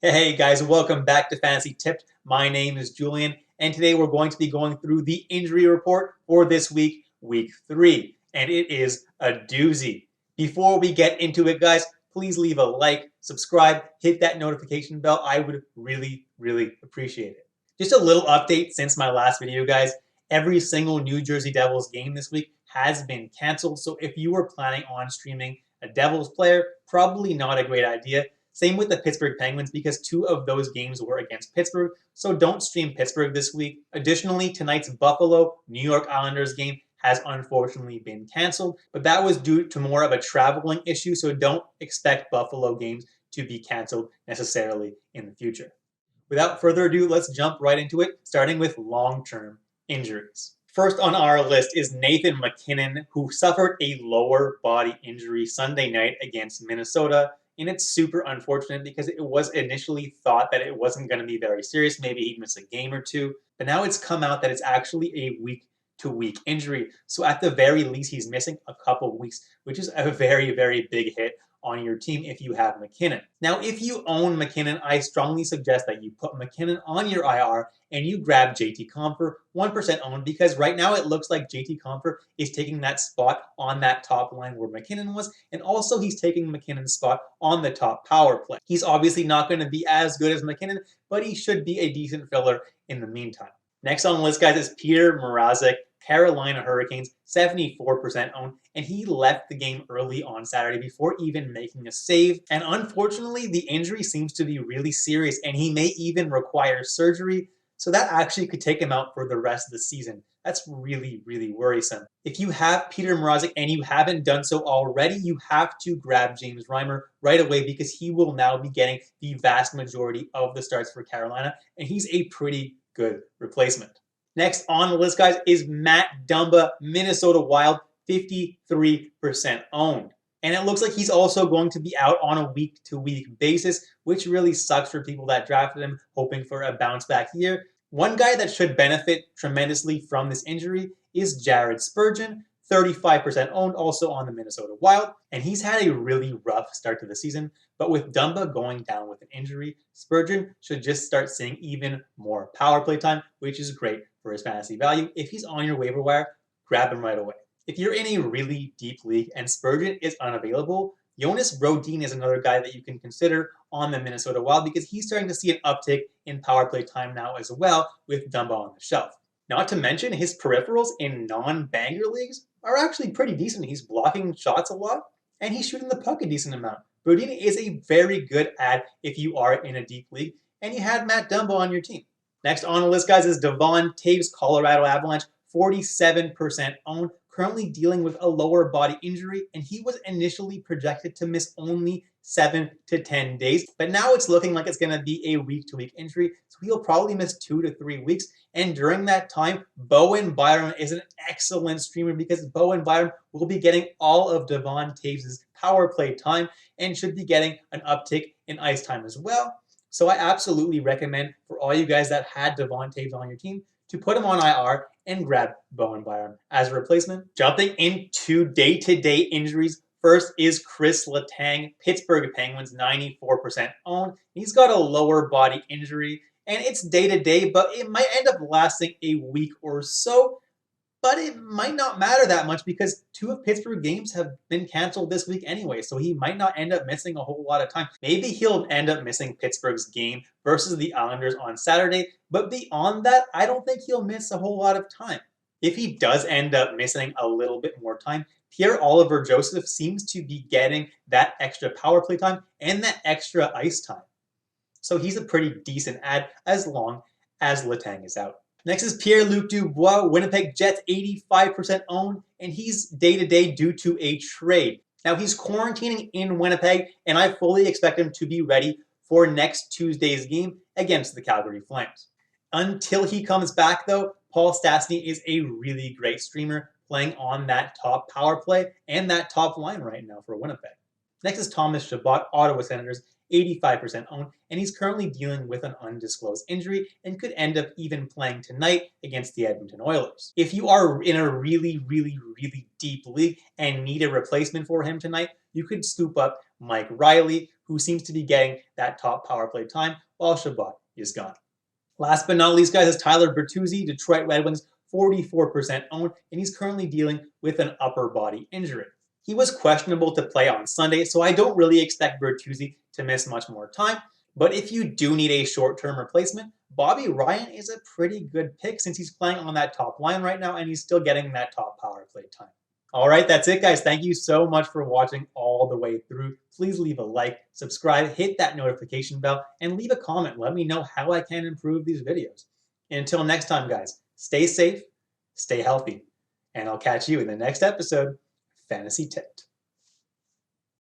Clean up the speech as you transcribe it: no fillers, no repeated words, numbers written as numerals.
Hey guys, welcome back to Fantasy Tipped. My name is Julian, and today we're going to be going through the injury report for this week, week 3, and it is a doozy. Before we get into it, guys, please leave a like, subscribe, hit that notification bell. I would really, really appreciate it. Just a little update since my last video, guys. Every single New Jersey Devils game this week has been canceled, so if you were planning on streaming a Devils player, probably not a great idea. Same with the Pittsburgh Penguins because 2 of those games were against Pittsburgh, so don't stream Pittsburgh this week. Additionally, tonight's Buffalo-New York Islanders game has unfortunately been canceled, but that was due to more of a traveling issue, so don't expect Buffalo games to be canceled necessarily in the future. Without further ado, let's jump right into it, starting with long-term injuries. First on our list is Nathan MacKinnon, who suffered a lower body injury Sunday night against Minnesota. And it's super unfortunate because it was initially thought that it wasn't going to be very serious. Maybe he'd miss a game or two. But now it's come out that it's actually a week-to-week injury. So at the very least, he's missing a couple weeks, which is a very, very big hit on your team if you have MacKinnon. Now, if you own MacKinnon, I strongly suggest that you put MacKinnon on your IR and you grab JT Compher, 1% owned, because right now it looks like JT Compher is taking that spot on that top line where MacKinnon was, and also he's taking MacKinnon's spot on the top power play. He's obviously not going to be as good as MacKinnon, but he should be a decent filler in the meantime. Next on the list, guys, is Peter Mrazek, Carolina Hurricanes, 74% owned, and he left the game early on Saturday before even making a save. And unfortunately, the injury seems to be really serious, and he may even require surgery, so that actually could take him out for the rest of the season. That's really, really worrisome. If you have Peter Mrazek and you haven't done so already, you have to grab James Reimer right away because he will now be getting the vast majority of the starts for Carolina, and he's a pretty good replacement. Next on the list, guys, is Matt Dumba, Minnesota Wild, 53% owned. And it looks like he's also going to be out on a week-to-week basis, which really sucks for people that drafted him, hoping for a bounce-back year. One guy that should benefit tremendously from this injury is Jared Spurgeon, 35% owned, also on the Minnesota Wild. And he's had a really rough start to the season, but with Dumba going down with an injury, Spurgeon should just start seeing even more power play time, which is great for his fantasy value. If he's on your waiver wire, grab him right away. If you're in a really deep league and Spurgeon is unavailable, Jonas Brodin is another guy that you can consider on the Minnesota Wild because he's starting to see an uptick in power play time now as well with Dumba on the shelf. Not to mention his peripherals in non-banger leagues are actually pretty decent. He's blocking shots a lot and he's shooting the puck a decent amount. Brodin is a very good add if you are in a deep league and you had Matt Dumba on your team. Next on the list, guys, is Devon Toews, Colorado Avalanche, 47% owned, currently dealing with a lower body injury, and he was initially projected to miss only 7 to 10 days. But now it's looking like it's going to be a week-to-week injury, so he'll probably miss 2 to 3 weeks. And during that time, Bowen Byram is an excellent streamer because Bowen Byram will be getting all of Devon Toews' power play time and should be getting an uptick in ice time as well. So I absolutely recommend for all you guys that had Devon Toews on your team to put him on IR and grab Bowen Byram as a replacement. Jumping into day-to-day injuries, first is Chris Letang, Pittsburgh Penguins, 94% owned. He's got a lower body injury, and it's day-to-day, but it might end up lasting a week or so. But it might not matter that much because 2 of Pittsburgh games have been canceled this week anyway, so he might not end up missing a whole lot of time. Maybe he'll end up missing Pittsburgh's game versus the Islanders on Saturday, but beyond that, I don't think he'll miss a whole lot of time. If he does end up missing a little bit more time, Pierre-Oliver Joseph seems to be getting that extra power play time and that extra ice time. So he's a pretty decent add as long as Letang is out. Next is Pierre-Luc Dubois, Winnipeg Jets, 85% owned, and he's day-to-day due to a trade. Now, he's quarantining in Winnipeg, and I fully expect him to be ready for next Tuesday's game against the Calgary Flames. Until he comes back, though, Paul Stastny is a really great streamer playing on that top power play and that top line right now for Winnipeg. Next is Thomas Chabot, Ottawa Senators, 85% owned, and he's currently dealing with an undisclosed injury and could end up even playing tonight against the Edmonton Oilers. If you are in a really deep league and need a replacement for him tonight, you could scoop up Mike Riley, who seems to be getting that top power play time while Shabbat is gone. Last but not least, guys, is Tyler Bertuzzi, Detroit Red Wings, 44% owned, and he's currently dealing with an upper body injury. He was questionable to play on Sunday, so I don't really expect Bertuzzi to miss much more time. But if you do need a short-term replacement, Bobby Ryan is a pretty good pick since he's playing on that top line right now and he's still getting that top power play time. All right, that's it, guys. Thank you so much for watching all the way through. Please leave a like, subscribe, hit that notification bell, and leave a comment. Let me know how I can improve these videos. And until next time, guys, stay safe, stay healthy, and I'll catch you in the next episode, Fantasy Tipped.